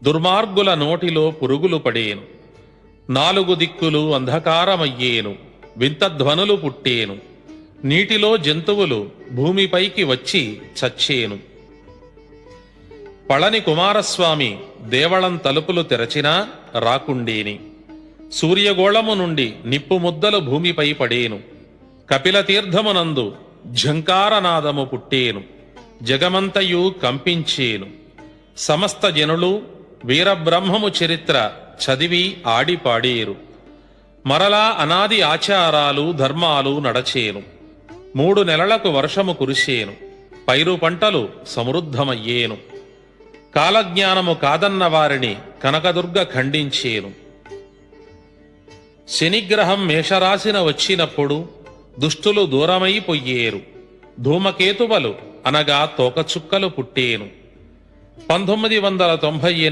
దుర్మార్గుల నోటిలో పురుగులు పడేను. నాలుగు దిక్కులు అంధకారమయ్యేను. వింతధ్వనులు పుట్టేను. నీటిలో జంతువులు భూమిపైకి వచ్చి చచ్చేను. పళని కుమారస్వామి దేవళం తలుపులు తెరచినా రాకుండేని. సూర్యగోళము నుండి నిప్పు ముద్దలు భూమిపై పడేను. కపిల తీర్థమునందు ఝంకారనాదము పుట్టేను. జగమంతయు కంపించేను. సమస్త జనులు వీరబ్రహ్మము చరిత్ర చదివి ఆడిపాడేరు. మరలా అనాది ఆచారాలు ధర్మాలు నడచేను. 3 నెలలకు వర్షము కురిసేను. పైరు పంటలు సమృద్ధమయ్యేను. కాలజ్ఞానము కాదన్న వారిని కనకదుర్గ ఖండించేను. శనిగ్రహం మేషరాశిన వచ్చినప్పుడు దుష్టులు దూరమైపోయేరు. ధూమకేతువలు అనగా తోకచుక్కలు పుట్టేను. 1998